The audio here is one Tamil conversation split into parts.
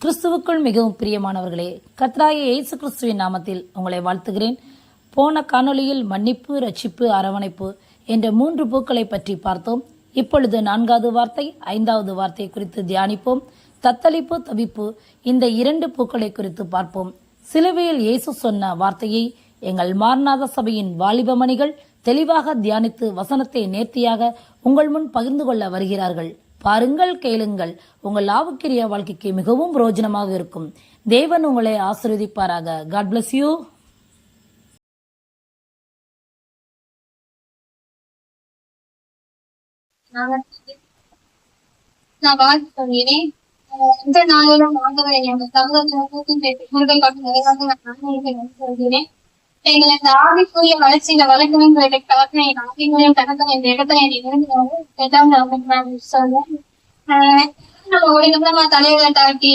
கிறிஸ்துவுக்குள் மிகவும் பிரியமானவர்களே, கர்த்தராகிய இயேசு கிறிஸ்துவின் நாமத்தில் உங்களை வாழ்த்துகிறேன். போன காணொளியில் மன்னிப்பு, ரட்சிப்பு, அரவணைப்பு என்ற 3 பூக்களை பற்றி பார்த்தோம். இப்பொழுது 4வது வார்த்தை, 5வது வார்த்தை குறித்து தியானிப்போம். தத்தளிப்பு, தவிப்பு இந்த 2 பூக்களை குறித்து பார்ப்போம். சிலுவையில் இயேசு சொன்ன வார்த்தையை எங்கள் மார்நாத சபையின் வாலிபமணிகள் தெளிவாக தியானித்து வசனத்தை நேர்த்தியாக உங்கள் முன் பகிர்ந்து கொள்ள வருகிறார்கள். பாருங்கள், கேளுங்கள். உங்கள் ஆவிக்குரிய வாழ்க்கைக்கு மிகவும் பிரயோஜனமாக இருக்கும். தேவன் உங்களை ஆசீர்வதிப்பாராக. God bless you. நான் வாழ்த்து சொல்கிறேன். இந்த நாளிலும் ஆண்டவரை எங்கள் சொல்கிறேன். எங்களை இந்த ஆவிக்குரிய வளர்ச்சியில வளர்க்கணுங்கிறதுக்காக என் ஆவிக்குரிய கடந்த இந்த இடத்துல இருந்து சொல்றேன். ஒரு நிமிடமா தலைகளை தாக்கி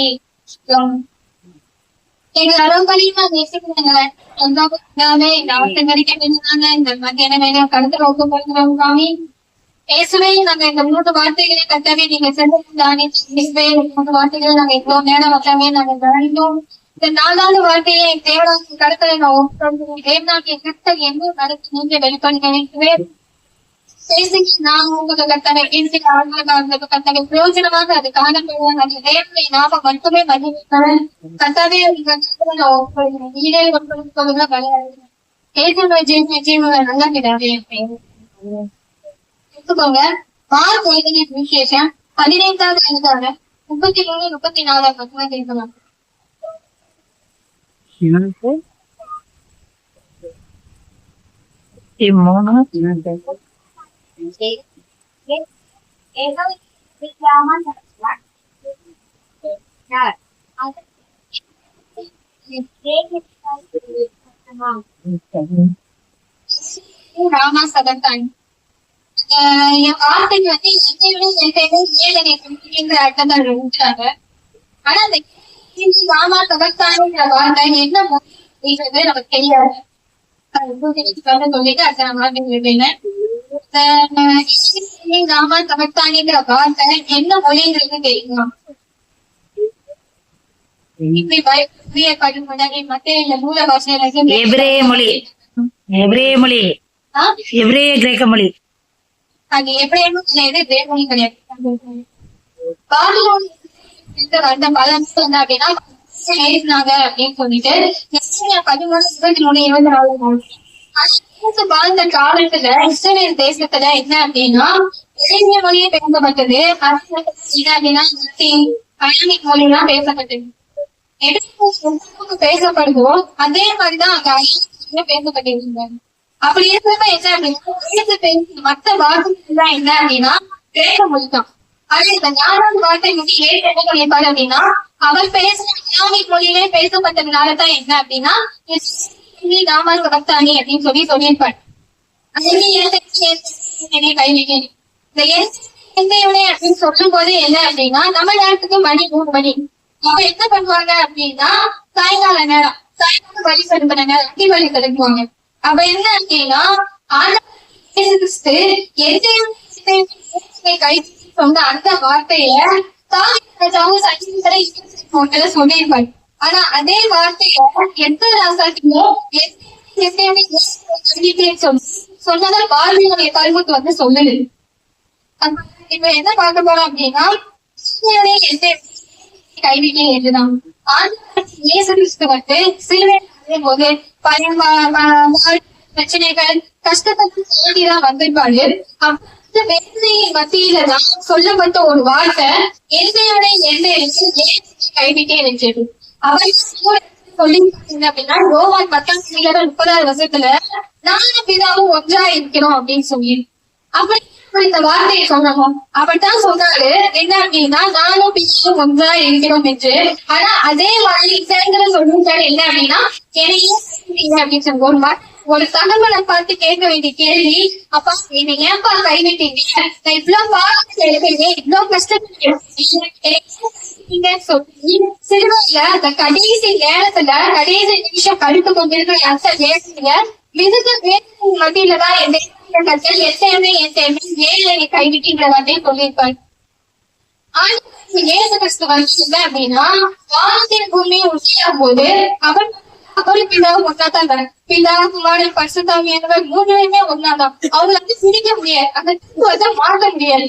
எங்களை அறம்படியும் நான் நேசிக்கிறேன். இந்த ஆட்டு வரைக்கும் இந்த மத்தியான வேலையை கடத்துல ஒப்புப்படுத்துறோம் சாமி. பேசவே நாங்க இந்த 3 வார்த்தைகளை கட்டவே நீங்க செஞ்சிருந்தானே 3 வார்த்தைகளை நாங்க இவ்வளவு நேரம் வச்சாவே நாங்க கவனித்தோம். இந்த 4வது வார்த்தையை தேவனாக்கு கடத்தலை நான் ஒப்புப்படுத்துறேன். தேவனாக்கு கருத்தை என்ன நடத்தி நீங்க வெளிப்படுத்துவேன். நான் உங்களுக்கு கத்தனை கத்தனை பிரயோஜனமாக அது காணப்படுவாங்க. அது தேவனை நாம மட்டுமே மதிக்கிறேன். கத்தாவே நீரே ஒப்புப்படுத்துவதுதான் கிடையாது. ஜீவனை நல்லா கிடாவே எடுத்துக்கோங்க. மார்க் எழுதின விசேஷம் 15வது அதிகாரம் 33, 34 மட்டுமே கேட்கலாம். ராமா சதத்தான் என் வார்த்தைக்கு வந்து என்னையோட அர்த்தம் விட்டாங்க. ஆனா அந்த ராமா சதத்தானுங்கிற வார்த்தை என்ன அப்படின்றது நமக்கு தெரியாது. சொல்லிட்டு அடுத்த ராமா சதத்தானிங்கிற வார்த்தை என்ன மொழிங்கிறது தெரியுமா? மத்திய மூல பாஷையில கிரேக்க மொழி. அது எப்படியும் கிடையாது, தேவமொழி கிடையாது. அந்த பலன் அப்படின்னா அப்படின்னு சொல்லிட்டு 13:23 வாழ்ந்த காலத்துல இஸ்ரவேல் தேசத்துல என்ன அப்படின்னா இளைஞர் மொழியே பேசப்பட்டது. அப்படின்னா அயானிக் மொழி எல்லாம் பேசப்பட்டது. பேசப்படுதோ அதே மாதிரிதான் அங்க அயானிக் பேசப்பட்டிருந்தாங்க. அப்படி இருக்கிறப்ப என்ன அப்படின்னா மத்த வார்த்தைகள் என்ன அப்படின்னா கிரேக்க மொழி தான். ஆனா இந்த 4வது வார்த்தை வந்து என்ன பண்ணிருப்பாரு அப்படின்னா அவர் பேசுற அயானிக் மொழியிலே பேசப்பட்டதுனாலதான் என்ன அப்படின்னா ராமாஸ் பக்தானி அப்படின்னு சொல்லியிருப்பாரு. அப்படின்னு சொல்லும் போது என்ன அப்படின்னா நம்ம நேரத்துக்கு மணி 3 மணி. அப்ப என்ன பண்ணுவாங்க அப்படின்னா சாயங்கால நேரம் வழி செலுத்தின நேரம் அடி வழி செலுத்துவாங்க. அப்ப என்ன அப்படின்னா சொன்ன அந்த வார்த்தைய சொல்லியிருப்பாரு. ஆனா அதே வார்த்தைய எந்த ராசாட்டியும் சொன்னதா பார்வையுடைய கல்முக்கு வந்து சொல்லுது. இப்ப என்ன பார்க்க போறோம் அப்படின்னா கைவிட்டே என்றுதான் இயேசு கிறிஸ்து வந்து சிலுவை போது பிரச்சனைகள் கஷ்டப்பட்டு தாண்டிதான் வந்திருப்பாரு. மத்தியிலதான் சொல்லப்பட்ட ஒரு வார்த்தை எந்தையோட கைவிட்டே இருந்துச்சு. அவர் சொல்லி அப்படின்னா ரோமான் 10:30 வருஷத்துல நானும் பிதாவும் ஒன்றா இருக்கிறோம் அப்படின்னு சொல்லி அப்படி இந்த வார்த்தையை சொல்லணும். அப்படித்தான் சொன்னாரு என்ன அப்படின்னா நானும் பிதாவும் ஒன்றா இருக்கிறோம் என்று. ஆனா அதே மாதிரி சொல்லுங்க என்ன அப்படின்னா என்னையே அப்படின்னு சொல்லுவோம். ஒரு தகவலை பார்த்து கேட்க வேண்டிய கேள்வி, அப்பா என்ன ஏன்பா கைவிட்டீங்க, நான் இவ்வளவு பாடத்துல இவ்வளவு கஷ்டப்பட்டு சிறுவையில அந்த கடைசி நேரத்துல கடைசி நிமிஷம் கடுத்து கொண்டிருக்கிற அந்த நேரத்துல மிகுந்த மத்தியிலதான் என் என் ஏழை கைவிட்டீங்கிற வார்த்தையை சொல்லியிருப்பாரு. இயேசு கிறிஸ்து வந்து அப்படின்னா வானத்தின் பூமி உண்டாகும் போது அவர் பிதாவும் ஒன்னாதான் வர பிதா குமாரன் பரிசுத்தாவி என்பவர் மூணுமே ஒன்னாதான். அவங்க வந்து பிரிக்க முடியாது, அந்த தத்துவத்தை மாற்ற முடியாது.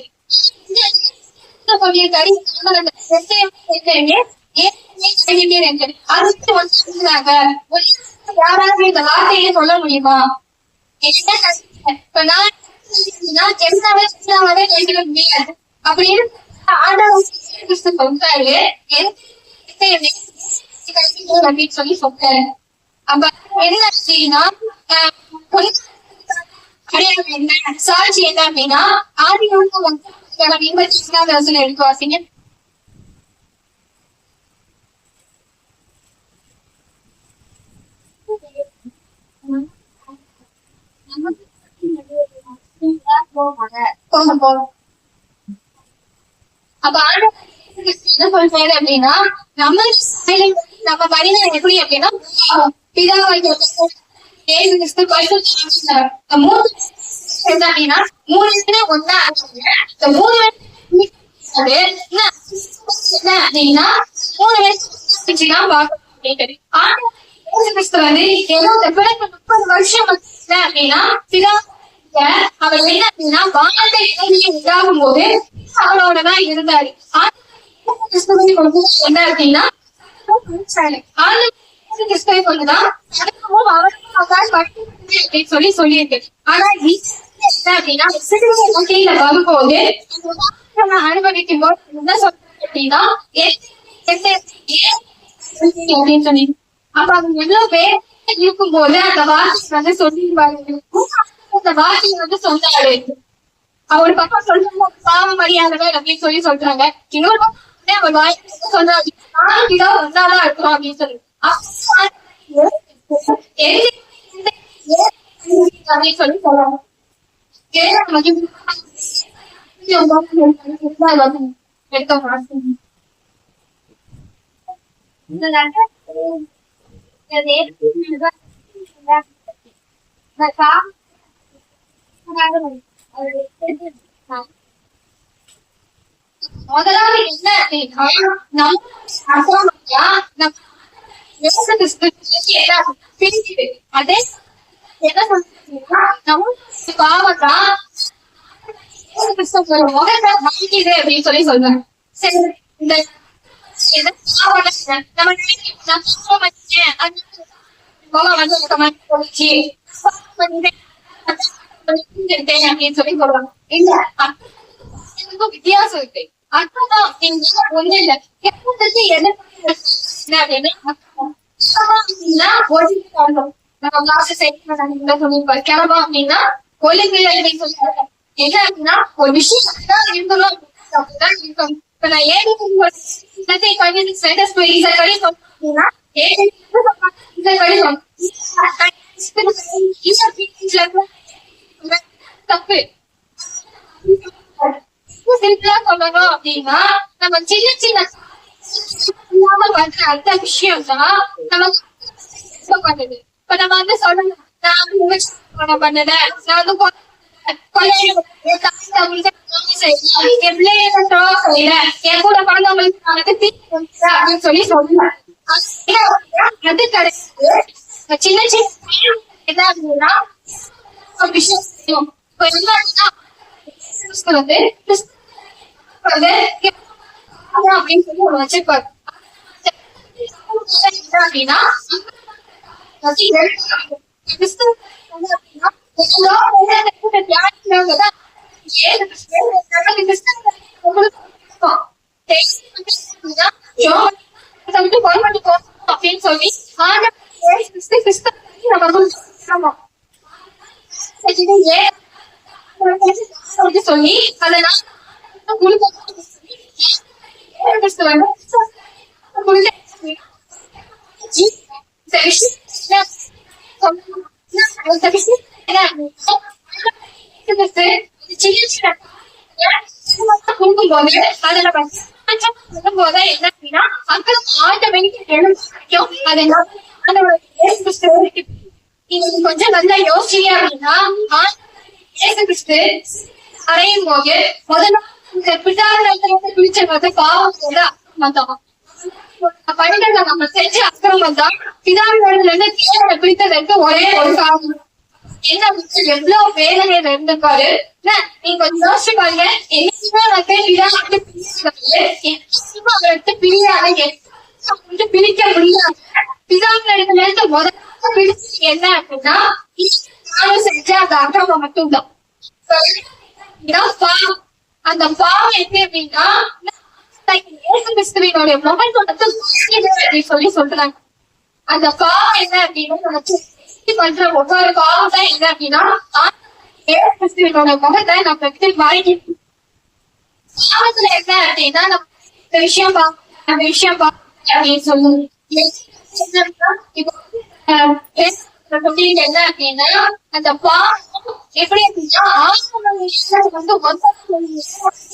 யாராவது இந்த வார்த்தையை சொல்ல முடியுமா? இப்ப நான் ஜென்மாவே கேட்க முடியாது அப்படின்னு சொல்றாரு அப்படின்னு சொல்லி சொல்றாரு. அப்ப என்ன அப்படின்னா என்ன சாட்சி என்ன அப்படின்னா ஆதி 26 எடுத்து வாசிங்க. அப்ப என்ன சொல்றாரு அப்படின்னா நம்ம மனிதன் எப்படி அப்படின்னா பிதாவாகிய இயேசு கிறிஸ்து அப்படின்னா 3 ஒன்னா இந்த 3 அப்படின்னா 3 பேர் கிறிஸ்து வந்து 30 வருஷம் அப்படின்னா பிதா அவர் என்ன அப்படின்னா வானத்தை உண்டாகும் போது அவரோடதான் இருந்தாரு. என்ன அப்படின்னா கிறிஸ்துவை கொண்டுதான் அப்படின்னு சொல்லியிருக்கு. ஆனா அப்படின்னா கீழே வரும்போது அனுபவிக்கும் போது என்ன சொல்ற அப்படின்னா அப்படின்னு சொல்லி அப்ப அவங்க எவ்வளவு பேர் இருக்கும் போது அந்த வார்த்தை வந்து சொல்லிடுவாங்க. அந்த வார்த்தையை வந்து சொன்னாரு. அவர் பக்கம் சொல்றாங்க பாவ மரியாதவர் அப்படின்னு சொல்றாங்க. இன்னொரு பக்கம் அவர் வாய் சொல்றாரு ஒன்னாதான் இருக்கிறோம் அப்படின்னு சொல்லி அப்படின்னு சொல்லி சொல்றாங்க. முதலாவது என்ன பிரிக்குது. அதே என்ன சொல்றீங்கன்னா நம்ம பாவத்தான் முகத்தை மறைக்குது அப்படின்னு சொல்றாங்க. சரி இந்த நம்ம அப்படின்னு சொல்றாங்க. இல்ல வித்தியாசம் இருக்கு. அர்த்தம் ஒண்ணு இல்ல. கிளம்பா அப்படின்னா ஒழுங்கு அப்படின்னு சொல்றாங்க. என்ன அப்படின்னா ஒரு விஷயம் இருக்கணும் இருக்கும். இப்ப நான் ஏழு தப்பு சிம்பிளா சொல்லணும் அப்படின்னா நம்ம சின்ன சின்ன அந்த விஷயம் தான் நமக்கு பண்ணுது. இப்ப நம்ம வந்து சொல்லணும் நான் பண்ணல நான் வந்து என் கூட பிறந்தவங்களுக்கு அப்படின்னு சொல்லி சொல்லுவேன். அது கிடையாது. சின்ன சின்ன என்ன அப்படின்னா ஒரு விஷயம் செய்யும். இப்ப என்ன வந்து அப்படின்னு சொல்லி ஒரு வச்சிருப்பாரு. அப்படின்னா அப்படின்னு சொல்லி சொல்லி அதெல்லாம் கொடுக்கும்போது அதுல போது என்ன அப்படின்னா அப்புறம் நீங்க கொஞ்சம் நல்லா யோசிச்சீங்க அப்படின்னா இயேசு கிறிஸ்து அறையும் போது முதல்ல பிதாவினிடத்திலிருந்து பிரிச்சது பாவத்தோட மதம். பணிகளை நம்ம செஞ்ச அக்கிரமம் தான் பிதாவினிடத்திலிருந்து தேவனை பிரித்ததற்கு ஒரே ஒரு காரணம். என்ன எவ்வளவு வேதனையில இருந்திருக்காரு. நீங்க கொஞ்சம் யோசிச்சு பாருங்க. என்னைக்குமே பிதா விட்டு பிரிச்சாரு, அவரை விட்டு பிரியாத பிரிக்க முடியாது. பிதாவினிடத்துல இருந்து முதல்ல பிரிச்சு என்ன அப்படின்னா செஞ்ச அந்த அக்கிரமம் மட்டும்தான். பாவம். அந்த பாவம் என்ன அப்படின்னா இயேசு கிறிஸ்துவினுடைய முகத்தை சொல்லி சொல்றாங்க. அந்த பாவம் என்ன அப்படின்னா பண்ற ஒவ்வொரு பாவம் தான் என்ன அப்படின்னா இயேசு கிறிஸ்துவினோட முகத்தை நம்ம கிட்ட மாறி பாவத்துல என்ன அப்படின்னா நம்ம இந்த விஷயம் அந்த விஷயம் அப்படின்னு சொல்லுவோம். என்ன அப்படின்னா அந்த பாவம் எப்படி அப்படின்னா வந்து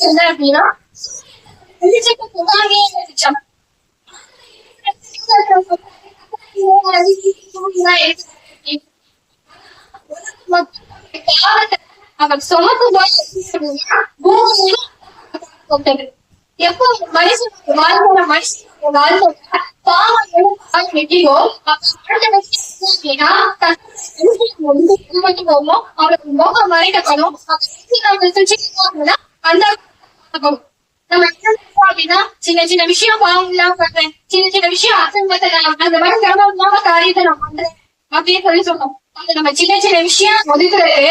என்ன அப்படின்னா அவர் சுமக்கு எப்போ மனுஷன் வாழ்க்கை பாவம் வெட்டியோ அவளுக்கு முகம் மறைக்கப்படும். அந்த நம்ம அப்படின்னா சின்ன சின்ன விஷயம் பாவம் இல்லாம பண்றேன், சின்ன சின்ன விஷயம் அசங்கத்தை அந்த மாதிரி கிரமம் இல்லாம காரியத்தை நான் பண்றேன் அப்படின்னு சொல்லி சொன்னோம். அது நம்ம சின்ன சின்ன விஷயம் ஒதுக்குறது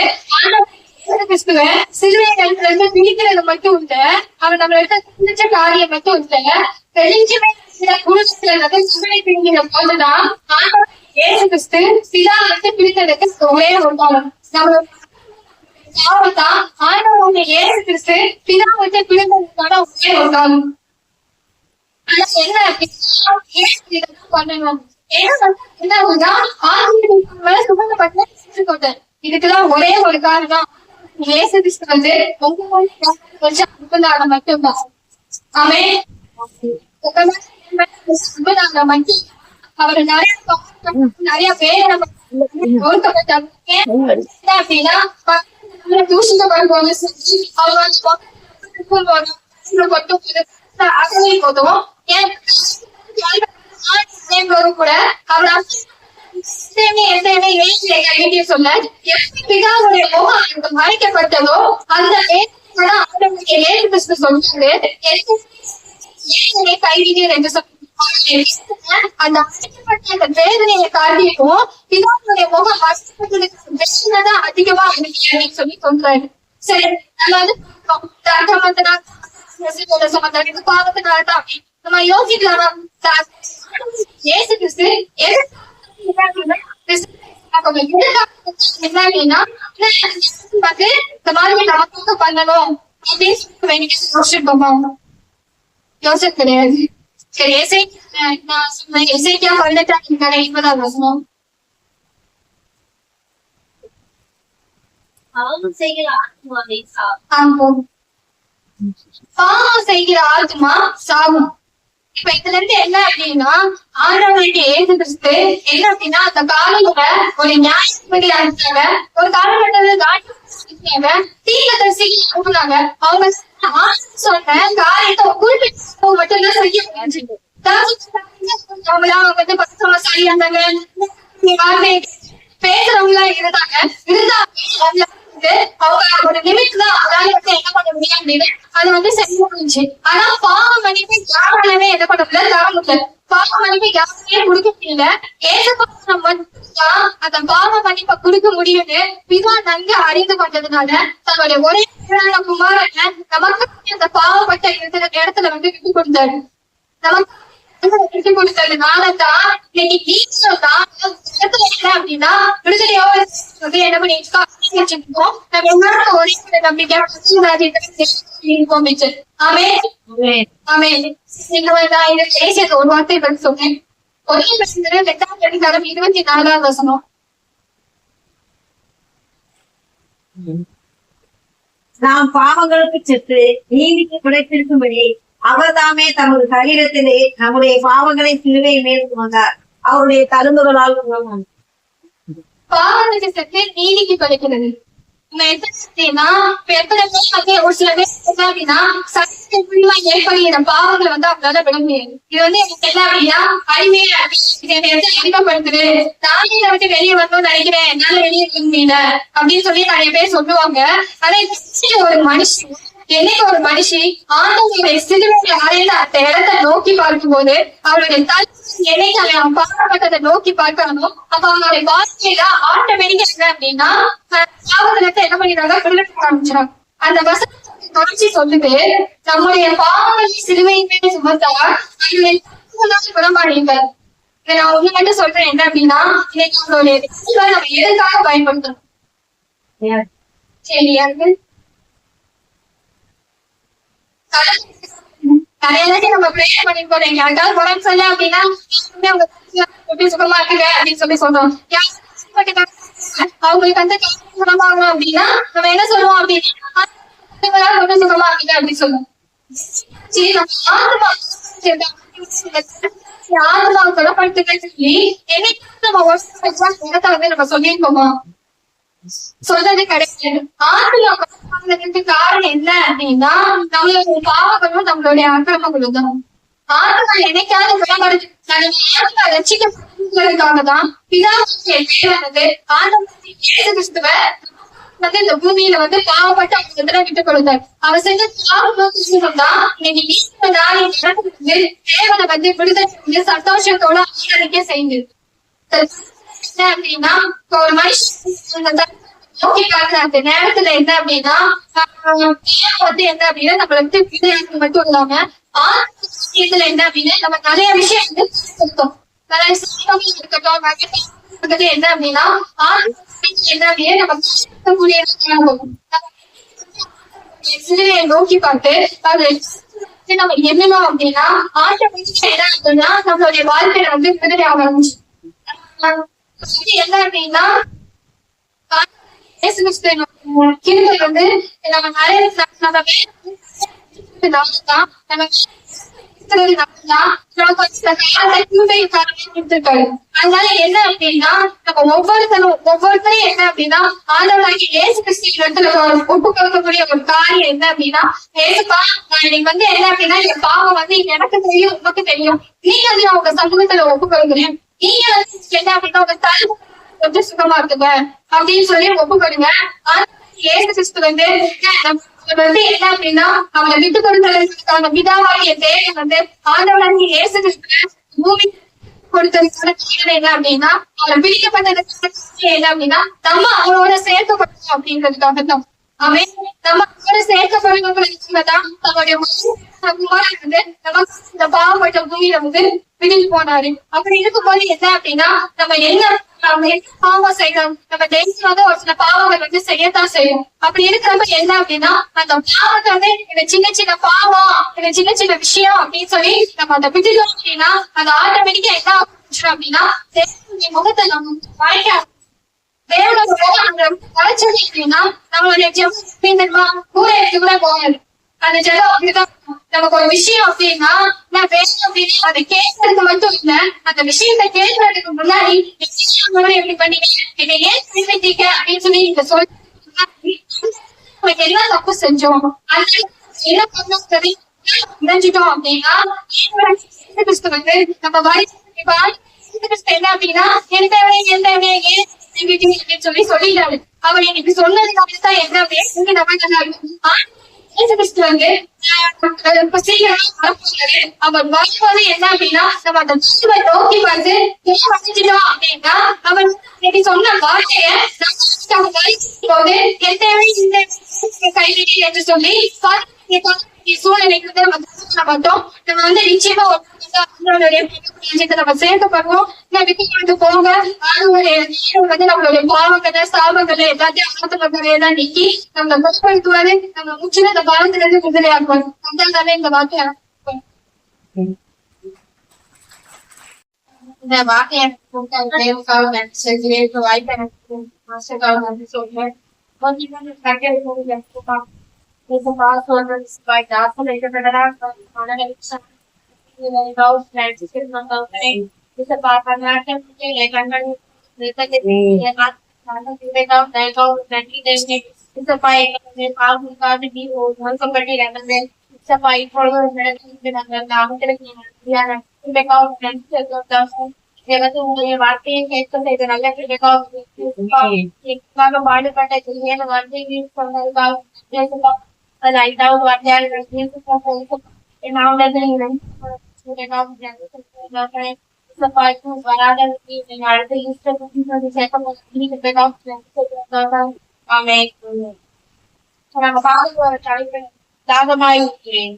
கிறிஸ்துவ சிறுவையில இருந்து பிடிக்கிறது மட்டும் இல்ல, அவன் நம்மள சின்ன காரியம் மட்டும் இல்ல, தெரிஞ்சுமே குடும்பத்துல பிடிக்கிற போதுதான் இயேசு கிறிஸ்து பிதா வந்து பிடித்ததுக்கு ஒரே ஒரு காலம். நம்ம பாவத்தான் ஆண்டவருடைய இயேசு கிறிஸ்து பிதா வந்து பிடித்ததுக்கான ஒரே ஒரு காலம். ஆனா என்ன அப்படின்னா பண்ணணும் சுகந்தப்பட்ட இதுக்குதான் ஒரே ஒரு காரணம். இயேசு கிறிஸ்து வந்து உங்க மட்டும்தான். ஆமே மட்டும் அவர் நிறைய பேர் நம்ம அப்படின்னா தூஷிக்கப்படுவாங்க போதும் கூட அவர் சொல்ல பிதாவுடைய முகம் மறைக்கப்பட்டதோ அந்த சொல்றாரு கைவிதியர் என்று அந்த அந்த வேதனையை காட்டியும் பிதாவுடைய முகம் மறைக்கப்பட்டதுதான் அதிகமா அப்படின்னு சொல்லி சொல்றாரு. சரி, நம்ம வந்து பாவத்தினால்தான் நம்ம யோசிக்கலாம். இயேசு கிறிஸ்து என்னன்னா வந்து இந்த மாதிரி நமக்கு பண்ணணும் அப்படின்னு யோசிச்சு கிடையாது. சரி, நான் சொன்னேன் இசைக்கா பதினெட்டாம் இப்பதான் வசனம். பாவம் செய்கிற ஆத்மா சாகும். இப்ப இதுல இருந்து என்ன அப்படின்னா ஆண்டவருடைய இயேசு கிறிஸ்து என்ன அப்படின்னா அந்த காலையில ஒரு நியாயப்படி அனுப்பிச்சாங்க. ஒரு காலகட்டத்துல தீர்க்கதரிசி அனுப்புனாங்க. அவங்க சொன்ன காரியத்தை குறிப்பிட்ட மட்டும்தான் செய்ய வந்து பசங்க இருந்தாங்க, பேசுறவங்களா இருந்தாங்க. அவங்க ஒரு லிமிட் தான், அதால வந்து என்ன பண்ண முடியும் அப்படின்னு அது வந்து சரியா இருந்துச்சு. ஆனா பாவ மன்னிப்பு யாராலுமே என்ன பண்ண முடியல, தர முடியல. பாவ மன்னிப்பு யாருமே கொடுக்க முடியல. ஏசப்பா அந்த பாவ மன்னிப்பை கொடுக்க முடியும்னு பிதா நன்கு அறிந்து கொண்டதுனால தன்னுடைய ஒரே குமாரனை நமக்கு அந்த பாவப்பட்ட இடத்துல வந்து விட்டு கொடுத்தாரு. நமக்கு விட்டு கொடுத்ததுனாலதான் இன்னைக்கு நீதான் என்ன அப்படின்னா விடுதலையோ என்ன பண்ணிருக்கோம். நம்ம எல்லாரும் ஒரே நம்பிக்கை ஆமே ஆமே. நான் இதை பேசியது ஒரு வார்த்தை பதில் சொன்னேன். ஒரே பிரச்சனை 2ஆம் அதிகாரம் 24ஆம் வசனம். நாம் பாவங்களுக்கு சென்று நீதிக்கு பிழைத்திருக்கும்படி அவர் தாமே தமது சரீரத்திலே நம்முடைய பாவங்களை சிலுவை மேல் வந்தார். அவருடைய தழும்புகளால் பாவத்துக்கு சென்று நீதிக்கு பிழைக்கிறது. நம்ம எப்படின்னா இப்ப எத்தனை பேர் வந்து ஒரு சில பேர் என்ன அப்படின்னா சட்டமா ஏற்படுகிற பாவங்களை வந்து அவங்களால விட முடியாது. இது வந்து எனக்கு என்ன அப்படின்னா அடிமையா இதை வந்து அதிகப்படுத்துது, நானே இதை விட்டு வெளியே வரணும்னு நினைக்கிறேன், என்னால வெளியே வர முடியல அப்படின்னு சொல்லி நிறைய பேர் சொல்லுவாங்க. ஆனா ஒரு மனுஷன் என்னைக்கு ஒரு மனுஷி ஆண்டவருடைய சிலுவையை அறையில அந்த இடத்தை நோக்கி பார்க்கும்போது அவருடைய தலை என்னைக்கு அவன் பாடப்பட்டதை நோக்கி பார்க்கணும், அப்ப அவங்களுடைய வாழ்க்கையில ஆட்டோமேட்டிக்கா என்ன அப்படின்னா பாவத்தை என்ன பண்ணிடுறாங்க, விடுதலை ஆரம்பிச்சிடும். அந்த வசனத்தை தொடர்ச்சி சொல்லுது, நம்முடைய பாவங்களை சிலுவையுமே சுமந்தா அவருடைய குணமாடிங்க. இதை நான் ஒண்ணு மட்டும் சொல்றேன் என்ன அப்படின்னா, இன்னைக்கு அவங்களுடைய நம்ம எதுக்காக பயன்படுத்தணும் சரியா இருக்கு. நிறைய நம்ம பிரேயர் பண்ணி போறோம், யாருக்காவது உடம்பு சரியில்லை அப்படின்னா எப்படி சுகமா இருக்குங்க அப்படின்னு சொல்லி சொல்றோம். அவங்களுக்கு வந்து குணமாகணும் அப்படின்னா நம்ம என்ன சொல்லுவோம் அப்படின்னா ஒன்றும் சுகமா இருக்குங்க அப்படின்னு சொல்லுவோம். சரி நம்ம ஆத்மா குணப்படுத்துங்க சொல்லி என்னைக்கு நம்ம இடத்த வந்து நம்ம சொல்லியிருக்கோமா, சொல்றது கிடையாது. ஆத்மா குணமாகிறதுக்கு காரணம் என்ன அப்படின்னா நம்மளுடைய பாவங்களும் நம்மளுடைய அக்கிரமங்களும் தான். ஆத்மா என்னைக்காவது குணமடைஞ்சு ஆத்மா ரசிக்கப்படுறதுக்காக தான் பிதாவாகிய தேவனது ஆண்டவராகிய இயேசு கிறிஸ்துவை வந்து இந்த பூமியில வந்து பாவப்பட்டு அவங்க விட்டுக் கொடுத்தார். அவர் செஞ்ச பாவம் தான் இன்னைக்கு தேவனை வந்து விடுதலை சந்தோஷத்தோட ஆராதிக்க செய்யுது. அப்படின்னா ஒரு மனுஷன் நோக்கி பார்க்கிற அந்த நேரத்துல என்ன அப்படின்னா வந்து என்ன அப்படின்னா நம்மள வந்து விளையாட்டு மட்டும் இல்லாம ஆத்மீகத்துல என்ன அப்படின்னா நம்ம நிறைய விஷயம் வந்து இருக்கட்டும், நிறைய சாதகம் இருக்கட்டும், என்ன அப்படின்னா என்ன அப்படின்னா நம்ம சிலுவையை நோக்கி பார்த்து அது நம்ம என்னணும் அப்படின்னா ஆட்டோமேட்டிக்கா என்ன அப்படின்னா நம்மளுடைய வாழ்க்கையில வந்து விடுதலை ஆக ஆரம்பிச்சு. என்ன அப்படின்னா கிருபை வந்து நம்ம நிறைய அதனால என்ன அப்படின்னா நம்ம ஒவ்வொருத்தரும் என்ன அப்படின்னா ஆண்டவராகிய இயேசு கிறிஸ்து ஒப்பு கொடுக்கக்கூடிய ஒரு காரியம் என்ன அப்படின்னா, ஏசுப்பா நீங்க வந்து என்ன அப்படின்னா எங்க பாவம் வந்து எனக்கு தெரியும், உனக்கு தெரியும், நீங்க வந்து அவங்க சமூகத்துல ஒப்பு கொடுக்குறேன், நீங்க வந்து என்ன அப்படின்னா உங்க தலைமை கொஞ்சம் சுகமா இருக்குங்க அப்படின்னு சொல்லி ஒப்பு கொடுங்க. இயேசு கிறிஸ்து வந்து என்ன அப்படின்னா அவங்க விட்டு கொடுத்ததுக்கான பிதாவாகிய தேவன் வந்து ஆண்டவராகிய இயேசு கிறிஸ்து பூமி கொடுத்ததுக்கான என்ன அப்படின்னா அவரை பிரிக்கப்பட்டதுக்கான என்ன அப்படின்னா நம்ம அவரோட சேர்க்கப்படணும் அப்படிங்கிறதுக்காக தான். அவன் நம்ம அவரோட சேர்க்கப்படுவதற்காகதான் நம்மளுடைய வந்து நம்ம இந்த பாவப்பட்ட பூமியில வந்து விடுதலை போனாரு. அப்படி இருக்கும்போது என்ன அப்படின்னா நம்ம என்ன பாவம் செய்யணும், நம்ம டெய்லி வந்து ஒரு சில பாவங்கள் வந்து செய்யத்தான் செய்யும். அப்படி இருக்கிறப்ப என்ன அப்படின்னா அந்த பாவத்தை வந்து இந்த சின்ன சின்ன பாவம், இந்த சின்ன சின்ன விஷயம் அப்படின்னு சொல்லி நம்ம அந்த விட்டுட்டோம் அப்படின்னா அந்த ஆட்டோமேட்டிக்கா என்ன ஆரம்பிச்சிடும் அப்படின்னா முகத்தை நம்ம வாய்க்க தேவனோட வளர்ச்சது அப்படின்னா நம்மளுடைய ஜெபம் கூட எடுத்து கூட போகாது. அந்த ஜெபம் அப்படிதான் நமக்கு ஒரு விஷயம் அப்படின்னா நான் வேணும் அப்படின்னு அதை கேட்கறதுக்கு மட்டும் இல்ல, அந்த விஷயத்தை கேட்கறதுக்கு முன்னாடி எப்படி பண்ணீங்க, இதை ஏன் செஞ்சுட்டீங்க அப்படின்னு சொல்லி இந்த சொல்ல என்ன தப்பு செஞ்சோம், அந்த என்ன பண்ணோம் சரி நினைஞ்சிட்டோம் அப்படின்னா வந்து நம்ம என்ன அப்படின்னா என்ன சொல்லி சொல்லிட்டாரு. அவர் எனக்கு சொன்னதுக்காக தான் என்ன அப்படின்னு நம்ம வந்து அவர் வரும்போது என்ன அப்படின்னா நம்ம அந்த நோக்கி வந்து வந்துட்டோம் அப்படின்னா அவர் சொன்ன வார்த்தைய போது எந்த கைவிடி என்று சொல்லி சூழ்நிலைக்கு மட்டும் நம்ம வந்து நிச்சயமா நம்ம சேர்க்கப்படுவோம். விட்டு கொண்டு போங்க வந்து நம்மளுடைய பாவங்களை சாபங்களை எல்லாத்தையும் ஆத்தலாம் நீக்கி நம்ம குணப்படுத்துவாரு, நம்ம முற்றிலும் இந்த பாவத்துல இருந்து விடுதலையாக்குவாரு. அதான் இந்த வார்த்தையை இந்த வார்த்தையை சொல்றேன். It's a password by that later it's a part of that இசப்பா எங்களுடைய பாவங்களுக்காக நீ ஒதுக்கப்பட்டு இறந்தது இசப்பா இப்பொழுது ஒரு இடத்துல நாங்கள் அந்த அவங்களுக்கு உங்களுடைய வார்த்தையை கேட்க செய்த நல்ல எங்களுக்காக பாடுபட்ட ஏழு வார்த்தையை சொன்னதுக்காக அது 5வது வார்த்தையாக வராத அடுத்த ஆமே நாங்க பார்க்க போற தலைப்பு தாகமாய் இருக்கிறேன்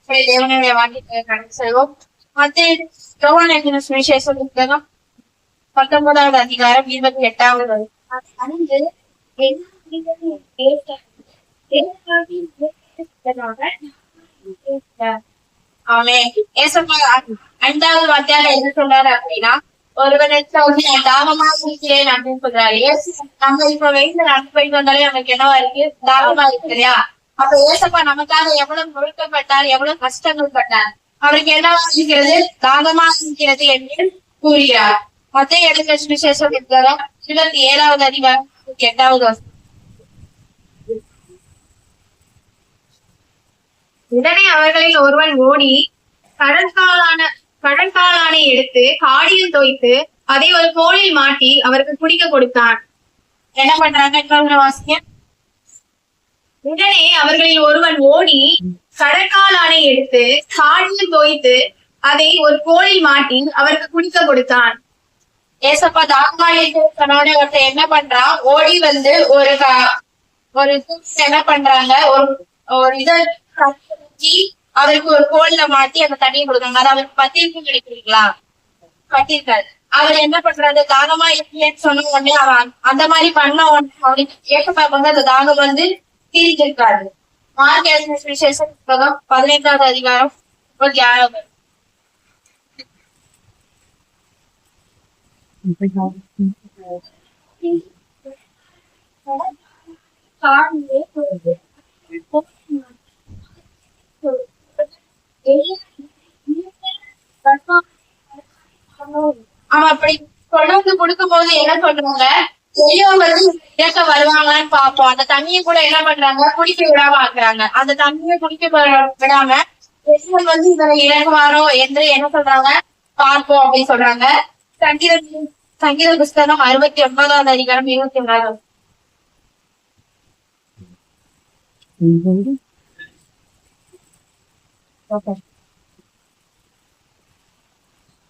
தேவனுடைய வாக்கியத்தை கடந்து செல்வோம். யோவான் எழுதின சுவிசேஷம் 19வது அதிகாரம் 28வது ஆமென். ஏசப்பா 5வது வார்த்தையால என்ன சொல்றாரு அப்படின்னா, ஒருவனுக்கு வந்து நான் தாகமா இருக்கிறேன் அப்படின்னு சொல்றாரு. நம்ம இப்ப வெயில நடந்து போயிட்டு வந்தாலே நமக்கு என்னவா இருக்கு, தாகமா இருக்கு இல்லையா? அப்ப ஏசப்பா நமக்காக எவ்வளவு முழுக்கப்பட்டார், எவ்வளவு கஷ்டங்கள் பட்டார், அவருக்கு என்னவா இருக்கிறது, தாகமா இருக்கிறது என்று கூறுகிறார். மத்திய எழுதின சுவிசேஷம் 27வது அதிகாரம் 8வது வசனம். உடனே அவர்களில் ஒருவன் ஓடி கடற்காலானை எடுத்து காடியில் தோய்த்து அதை ஒரு கோலில் மாட்டி அவருக்கு குடிக்க கொடுத்தான். என்ன பண்றாங்க வாசிக்க? உடனே அவர்களில் ஒருவன் ஓடி கடற்காலானை எடுத்து காடியில் தோய்த்து அதை ஒரு கோலில் மாட்டி அவருக்கு குடிக்க கொடுத்தான். ஏசப்பா தாகமானோட ஒருத்தர் என்ன பண்றான், ஓடி வந்து ஒரு என்ன பண்றாங்க, ஒரு இதை அவருக்கு ஒரு கோல்ல மாட்டி அந்த தண்ணியை கொடுக்குறாங்க. அது அவருக்கு பத்திரிக்கை கிடைக்கிறீங்களா? பட்டிருக்காரு. அவர் என்ன பண்றாரு, தாகமா இல்லைன்னு சொன்ன உடனே அவன் அந்த மாதிரி பண்ண உடனே அவனுக்கு ஏசப்பா வந்து அந்த தாகம் வந்து தீர்ந்திருக்காரு. மார்க் எழுதின சுவிசேஷம் 15வது அதிகாரம் 36. அவன் அப்படி கொண்டு கொடுக்கும் போது என்ன சொல்றாங்க, பெரியவங்க கேட்க வருவாங்கன்னு பாப்போம். அந்த தண்ணியை கூட என்ன பண்றாங்க, குடிக்க விடாம ஆக்குறாங்க. அந்த தண்ணியை குடிக்க விடாம பெரியவங்க வந்து இதுல இறங்குவாரோ என்று என்ன சொல்றாங்க, பார்ப்போம் அப்படின்னு சொல்றாங்க. சங்கீத புஸ்தகம் 69வது அதிகாரம் 24.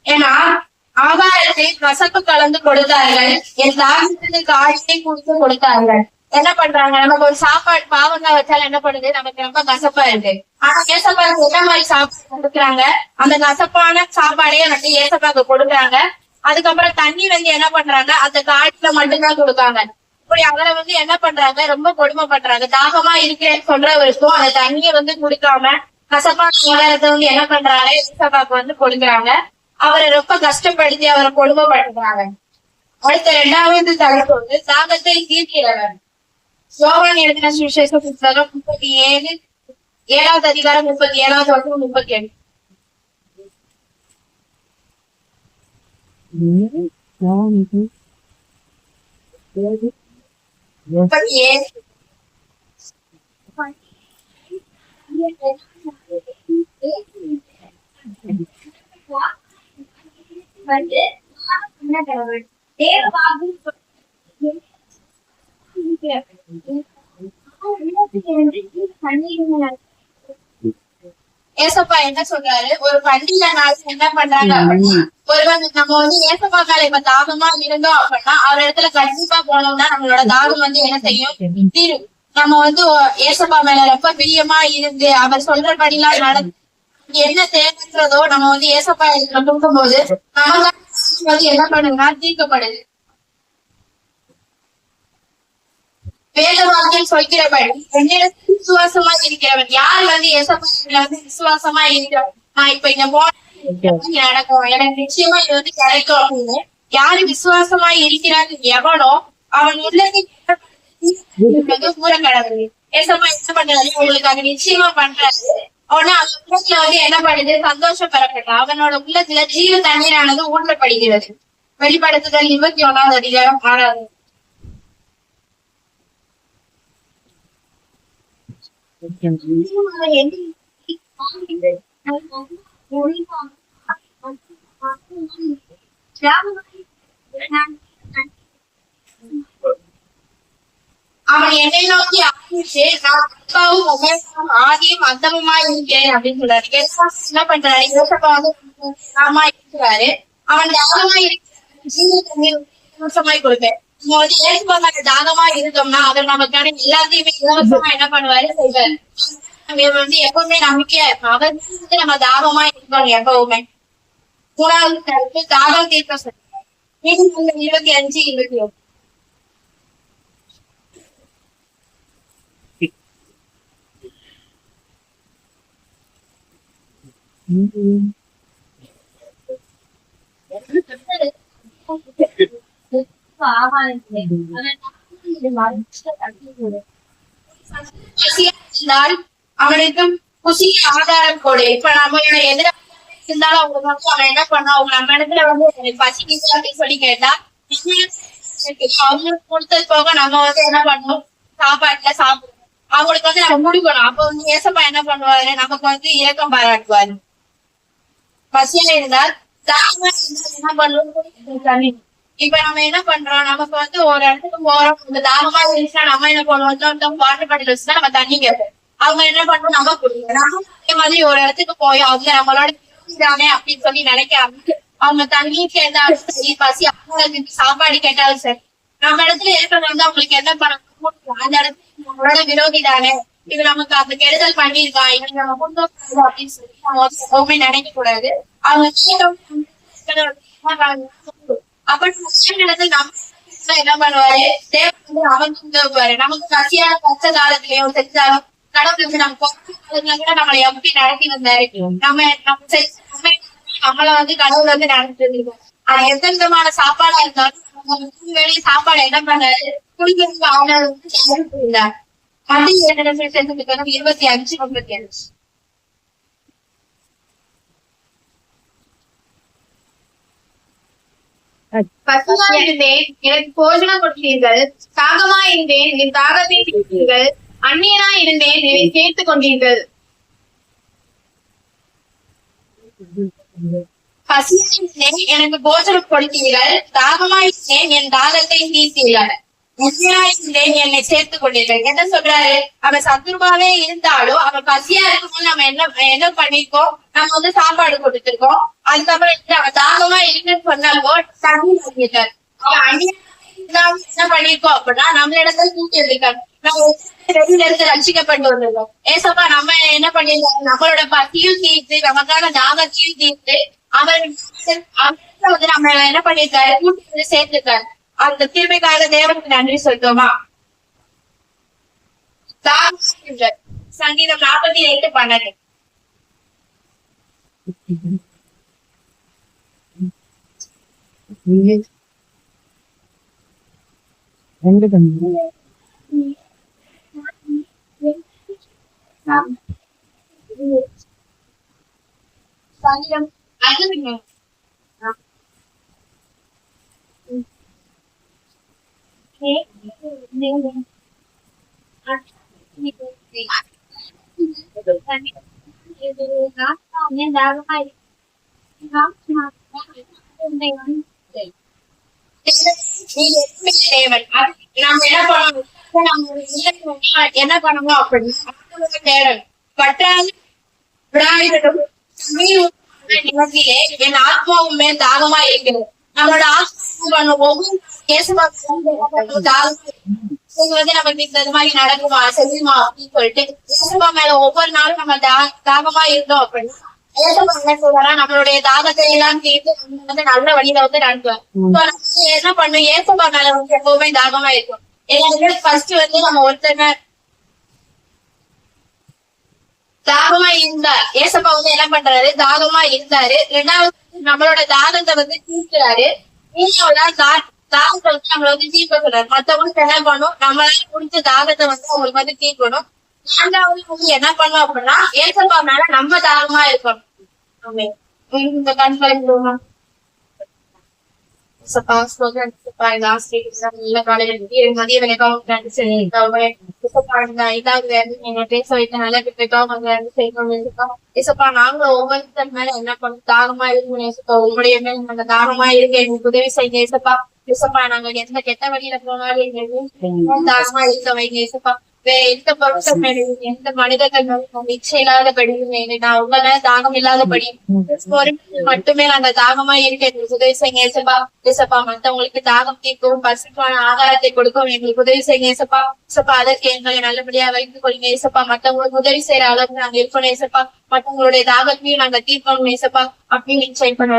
ஏன்னா ஆகாரத்தை கசப்பு கலந்து கொடுத்தார்கள், என் தாகத்துக்கு காட்சியை கொடுத்து கொடுத்தார்கள். என்ன பண்றாங்க, நமக்கு ஒரு சாப்பாடு பாவங்காய் வச்சாலும் என்ன பண்ணுது, நமக்கு ரொம்ப கசப்பா இருக்கு. ஆனா ஏசப்பாக்கு என்ன மாதிரி சாப்பாடு கொடுக்குறாங்க, அந்த கசப்பான சாப்பாடையே வந்து ஏசப்பாக்கு கொடுக்குறாங்க. அதுக்கப்புறம் தண்ணி வந்து என்ன பண்றாங்க, அந்த காட்டுல மட்டும்தான் கொடுக்காங்க. இப்படி அவரை வந்து என்ன பண்றாங்க, ரொம்ப கொடுமை பண்றாங்க. தாகமா இருக்கிறேன்னு சொல்றவருக்கும் அந்த தண்ணியை வந்து குடிக்காம கசப்பான ஆகாரத்தை வந்து என்ன பண்றாங்க, ஏசப்பாக்கு வந்து கொடுக்குறாங்க. அவரை ரொம்ப கஷ்டப்படுத்தி அவரை கொடுமைப்படுத்துறாங்க. அடுத்த 2வது தலைப்பு வந்து தாகத்தை தீர்க்கிறவர். யோவான் எழுதின சுவிசேஷம் புத்தகம் 37வது அதிகாரம் 37வது வசனம் 37. வந்து என்ன கடவுள் தேவ வாக்கு ஏசப்பா என்ன சொல்றாரு? ஒரு பண்டிகை நாள் என்ன பண்றாங்க அப்படின்னா, ஒருவன் நம்ம வந்து ஏசப்பா மேல இப்ப தாகமா இருந்தோம் அப்படின்னா அவர் இடத்துல கண்டிப்பா போனோம்னா நம்மளோட தாகம் வந்து என்ன செய்யும்? தீரும். நம்ம வந்து ஏசப்பா மேல ரொம்ப பிரியமா இருந்து அவர் சொல்றபடிலாம் நடந்து என்ன தேவைன்றதோ நம்ம வந்து ஏசப்பா இடத்துல கொடுக்கும் போது நமக்கு வந்து என்ன பண்ணுங்கன்னா தீர்க்கப்படுது. வேதவாக்கியம் சொல்கிறபடி என்னிடத்தில் விசுவாசமா இருக்கிறவன் யார் வந்து ஏசப்பா வந்து விசுவாசமா இருக்கிறவன் நான் இப்ப இங்க போன நடக்கும் எனக்கு நிச்சயமா இது வந்து கிடைக்கும் அப்படின்னு யாரு விசுவாசமா இருக்கிறான்னு எவனோ அவன் உள்ளது பூர கடவுள் ஏசப்பா என்ன பண்றாரு உங்களுக்கு அது நிச்சயமா பண்றாரு. அவனா அந்த உள்ளத்துல வந்து என்ன பண்ணுது? சந்தோஷம் பெறப்பட்ட அவனோட உள்ளத்துல ஜீவ தண்ணீரானது ஊற்றப்படுகிறது. வெளிப்படுத்துதல் 21 அதிகாரம் 6. அவன் என்னை நோக்கி ஆரம்பிச்சு நான் அப்பாவும் உபயோகம் ஆதியும் அந்தமுமா இருக்கிறேன் அப்படின்னு சொல்றாரு. என்ன பண்றாரு? யோசப்பா வந்து ஆமா இருக்கிறாரு. அவன் தாகமா இருக்கிற ஜீவ தண்ணீர் இலவசமாய் கொடுப்பேன். நம்ம வந்து ஏசுப்பாங்க தாகமா இருந்தோம்னா அவர் நமக்கான எல்லாத்தையுமே இலவசமா என்ன பண்ணுவாரு? செய்வாரு. வந்து எப்பவுமே நம்பிக்கையா இருக்கும். அவர் வந்து நம்ம தாகமா இருக்கோம் எப்பவுமே. 3வது கருத்து தாகம் தீர்க்க சொல்றாரு. 25, 26. அவனுக்கு குசிய ஆதாரம் கொடு. இப்ப நம்மளோட எதிராக இருந்தாலும் அவங்க வந்து அவன் என்ன பண்ணா அவங்க நம்ம இடத்துல வந்து பசிக்குது அப்படின்னு சொல்லி கேட்டா அவங்களுக்கு கொடுத்தது போக நம்ம வந்து என்ன பண்ணணும்? சாப்பாட்டுல சாப்பிடணும். அவங்களுக்கு வந்து நம்ம கொடுக்கணும். அப்ப வந்து ஏசப்பா என்ன பண்ணுவாரு? நமக்கு வந்து இரக்கம் பாராட்டுவாரு. பசியா இருந்தால் தாகமா இருந்தால் என்ன பண்ணுவோம்? இப்ப நம்ம என்ன பண்றோம்? நமக்கு வந்து ஒரு இடத்துக்கு போறோம். இந்த தாகமா இருந்துச்சுன்னா நம்ம என்ன பண்ணுவோம்? வாட்டர் பாட்டில் வச்சுதான் நம்ம தண்ணி கேட்போம். அவங்க என்ன பண்றோம்? நம்ம குடிக்கிறோம். நம்ம அதே மாதிரி ஒரு இடத்துக்கு போய் அவங்க நம்மளோட தானே அப்படின்னு சொல்லி நினைக்காம அவங்க தண்ணி கேட்டாலும் சரி, பசி அவங்களுக்கு சாப்பாடு கேட்டாலும் சரி, நம்ம இடத்துல இருக்கிறது வந்து அவங்களுக்கு என்ன பண்ணணும்? அந்த இடத்துல நம்மளோட விரோதி தானே, இது நமக்கு அந்த கெடுதல் பண்ணிருக்கான், இவங்க நம்ம கொண்டு அப்படின்னு சொல்லி நம்ம எப்பவுமே நினைக்க கூடாது. அவங்க அப்ப இடத்துல நம்ம என்ன பண்ணுவாரு? தேவை அவங்க உதவுவாரு. நமக்கு கசியான கஷ்ட காலத்திலயோ செஞ்சாலும் கடவுள் வந்து நம்ம காலத்துல கூட நம்மளை எப்படி நடத்தி வந்தாரு. நம்ம நம்மள வந்து கடவுள் வந்து நடத்திட்டு இருக்கோம். அது எந்த விதமான சாப்பாடா இருந்தாலும் வேலையை சாப்பாடு என்ன பண்ணாரு? குடிக்கிறதுக்கு அவனால வந்து இருந்தார். மத்திய 25, 35. பசியா இருந்தேன், எனக்கு போஜனம் கொடுத்தீர்கள். தாகமா இருந்தேன், என் தாகத்தை தீர்த்தீர்கள். அந்நியனா இருந்தேன், என்னை சேர்த்துக் கொண்டீர்கள். பசியா இருந்தேன், எனக்கு போஜனம் கொடுத்தீர்கள். தாகமா இருந்தேன், என் தாகத்தை தீர்த்தீர்கள். இருந்தேன், என்னை சேர்த்துக் கொண்டீர்கள். என்ன சொல்றாரு? அவன் சத்துருவாவே இருந்தாலும் அவன் பசியா இருக்கும்போது நம்ம என்ன பண்ணிருக்கோம்? நம்ம வந்து சாப்பாடு கொடுத்திருக்கோம். அதுக்கப்புறம் அவன் தாகமா இருக்குன்னு சொன்னாலோ தண்ணி வாங்கிட்டார். அவன் அந்நியா என்ன பண்ணிருக்கோம் அப்படின்னா நம்மளிடத்துல தூக்கி இருக்காரு. நம்ம வெளியில இருந்து ரட்சிக்கப்பட்டு வந்திருக்கோம். ஏசப்பா நம்ம என்ன பண்ணிருக்காரு? நம்மளோட பசியும் தீர்த்து நமக்கான தாகத்தையும் தீர்த்து அவர் வந்து நம்ம என்ன பண்ணிருக்காரு? கூட்டி வந்து சேர்த்திருக்காரு. அந்த தீர்மைக்காக தேவனுக்கு நன்றி சொல்லுவோமா? சங்கீதம் 48:12. சங்கீதம் நீங்க எப்பவுமே தேவன். நம்ம என்ன பண்ணணும், நம்ம என்ன பண்ணணும் அப்படின்னா தேவன் பற்றாது நிலத்திலே என் ஆத்மாவுமே தாகமா இருக்கிறது. நம்மளோட ஆத்மா ஒவ்வொரு நமக்கு இந்த மாதிரி நடக்குமா செய்யுமா அப்படின்னு சொல்லிட்டு ஏசப்பா மேல ஒவ்வொரு நாளும் நம்ம தாகமா இருந்தோம் அப்படின்னா நம்மளுடைய தாகத்தை எல்லாம் தீர்த்து நல்ல வழியில நடத்துவார். என்ன பண்ணும், ஏசப்பா மேல எப்பவுமே தாகமா இருக்கும். எல்லாருமே ஃபர்ஸ்ட் நம்ம ஒருத்தங்க தாகமா இருந்தார். ஏசப்பா என்ன பண்றாரு, தாகமா இருந்தாரு. ரெண்டாவது நம்மளோட தாகத்தை தீர்க்கிறாரு. தாகத்தை நம்மள தீர்க்க சொல்றாரு. மத்தவங்களுக்கு என்ன பண்ணும், நம்மளால முடிஞ்ச தாகத்தை அவங்களுக்கு தீர்க்கணும். நான்காவது என்ன பண்ணும் அப்படின்னா ஏசப்பா மேல நம்ம தாகமா இருக்கணும். இந்த கண்களை பேச வைத்த நல்ல நாங்க ஒவ்வொருத்தர் மேல என்ன பண்ணும், தாகமா இருக்கணும். உங்களுடைய மேல நாங்க தாகமா இருக்க எங்களுக்கு உதவி செய்யுங்க ஏசப்பா. ஏசப்பா நாங்க எந்த கெட்ட வழியில போனாலும் எங்களுக்கு தாகமா இருக்க வைங்க ஏசப்பா. எந்த பொருத்தம் எந்த மனிதர்கள் இச்சை இல்லாதபடி நான் உங்களை தாகம் இல்லாதபடி மட்டுமே நாங்க தாகமா இருக்க எங்களுக்கு உதவி செய்யுங்க ஏசப்பா. ஏசப்பா மத்தவங்களுக்கு தாகம் தீர்க்கவும் பசுப்பான ஆகாரத்தை கொடுக்கவும் எங்களுக்கு உதவி செய்யுங்க ஏசப்பா. ஏசப்பா அதற்கு எங்களை நல்லபடியா வைத்துக் கொள்ளுங்க ஏசப்பா. மத்தவங்களுக்கு உதவி செய்யற அளவுக்கு நாங்க இருக்கணும் ஏசப்பா. மத்தவங்களுடைய தாகத்தையும் நாங்க தீர்க்கணும் ஏசப்பா அப்படின்னு நிச்சயம் பண்ண